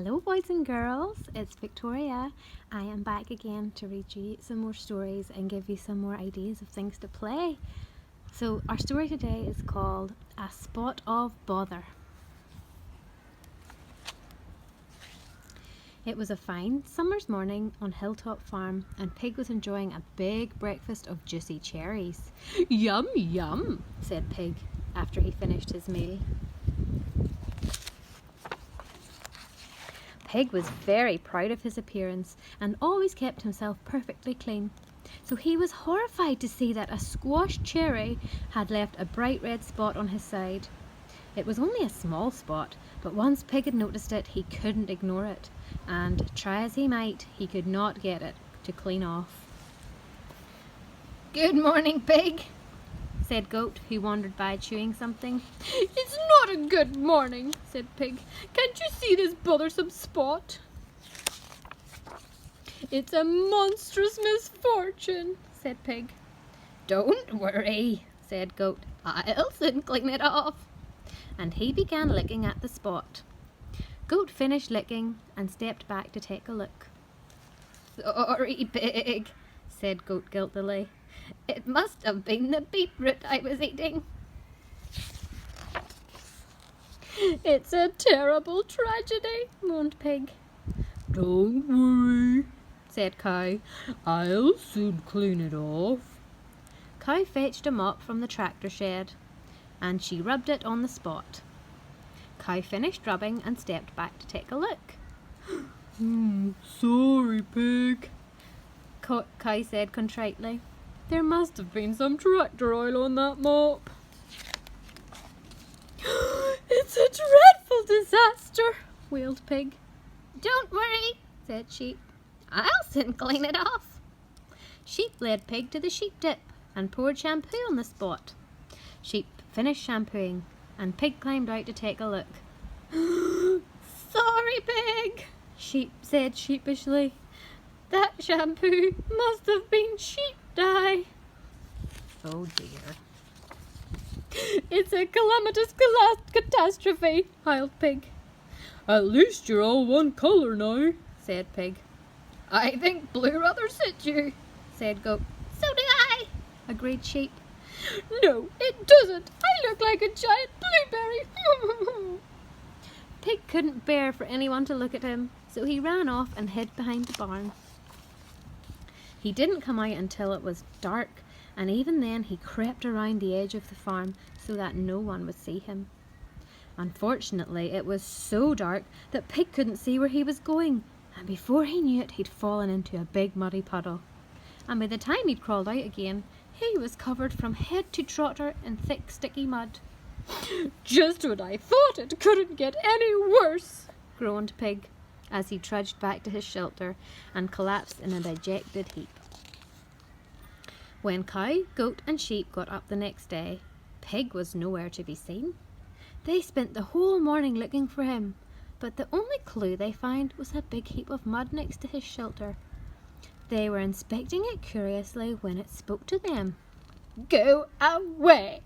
Hello boys and girls, it's Victoria. I am back again to read you some more stories and give you some more ideas of things to play. So our story today is called A Spot of Bother. It was a fine summer's morning on Hilltop Farm and Pig was enjoying a big breakfast of juicy cherries. Yum yum, said Pig after he finished his meal. Pig was very proud of his appearance and always kept himself perfectly clean. So he was horrified to see that a squashed cherry had left a bright red spot on his side. It was only a small spot, but once Pig had noticed it, he couldn't ignore it, and try as he might, he could not get it to clean off. "Good morning, Pig," said Goat, who wandered by chewing something. "It's not a good morning," said Pig. "Can't you see this bothersome spot?" "It's a monstrous misfortune," said Pig. "Don't worry," said Goat. "I'll soon clean it off." And he began licking at the spot. Goat finished licking and stepped back to take a look. "Sorry, Pig," said Goat guiltily. "It must have been the beetroot I was eating." "It's a terrible tragedy," moaned Pig. "Don't worry," said Cow. "I'll soon clean it off." Cow fetched a mop from the tractor shed and she rubbed it on the spot. Cow finished rubbing and stepped back to take a look. "Sorry, Pig," Cow said contritely. "There must have been some tractor oil on that mop." "It's a dreadful disaster," wailed Pig. "Don't worry," said Sheep. "I'll soon clean it off." Sheep led Pig to the sheep dip and poured shampoo on the spot. Sheep finished shampooing and Pig climbed out to take a look. "Sorry, Pig," Sheep said sheepishly. "That shampoo must have been sheep dye." "Oh dear." "It's a calamitous catastrophe," howled Pig. "At least you're all one colour now," said Pig. "I think blue rather suits you," said Goat. "So do I," agreed Sheep. "No, it doesn't. I look like a giant blueberry." Pig couldn't bear for anyone to look at him, so he ran off and hid behind the barn. He didn't come out until it was dark, and even then he crept around the edge of the farm so that no one would see him. Unfortunately, it was so dark that Pig couldn't see where he was going, and before he knew it, he'd fallen into a big muddy puddle. And by the time he'd crawled out again, he was covered from head to trotter in thick, sticky mud. "Just when I thought it couldn't get any worse," groaned Pig, as he trudged back to his shelter and collapsed in a dejected heap. When Cow, Goat and Sheep got up the next day, Pig was nowhere to be seen. They spent the whole morning looking for him, but the only clue they found was a big heap of mud next to his shelter. They were inspecting it curiously when it spoke to them. "Go away,"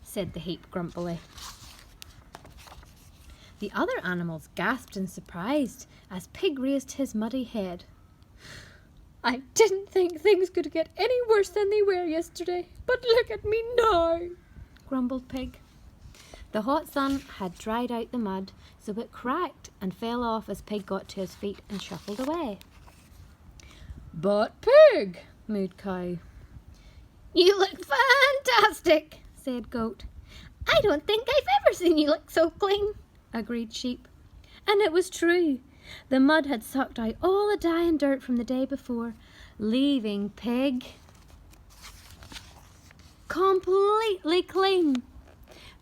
said the heap grumpily. The other animals gasped in surprise as Pig raised his muddy head. "I didn't think things could get any worse than they were yesterday, but look at me now," grumbled Pig. The hot sun had dried out the mud, so it cracked and fell off as Pig got to his feet and shuffled away. "But Pig," mooed Cow. "You look fantastic," said Goat. "I don't think I've ever seen you look so clean," agreed Sheep. And it was true. The mud had sucked out all the dye and dirt from the day before, leaving Pig completely clean.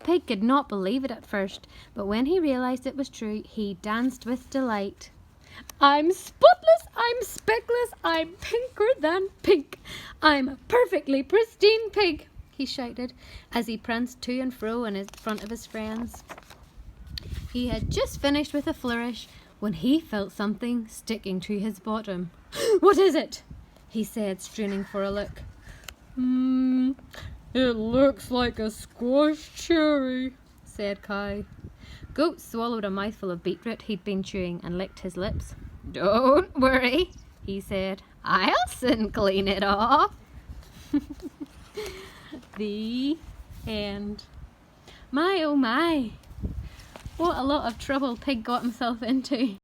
Pig could not believe it at first, but when he realised it was true, he danced with delight. "I'm spotless, I'm speckless, I'm pinker than pink. I'm a perfectly pristine pig," he shouted as he pranced to and fro in front of his friends. He had just finished with a flourish when he felt something sticking to his bottom. "What is it?" he said, straining for a look. "It looks like a squashed cherry," said Cow. Goat swallowed a mouthful of beetroot he'd been chewing and licked his lips. "Don't worry," he said. "I'll soon clean it off." The end. My oh my, what a lot of trouble Pig got himself into.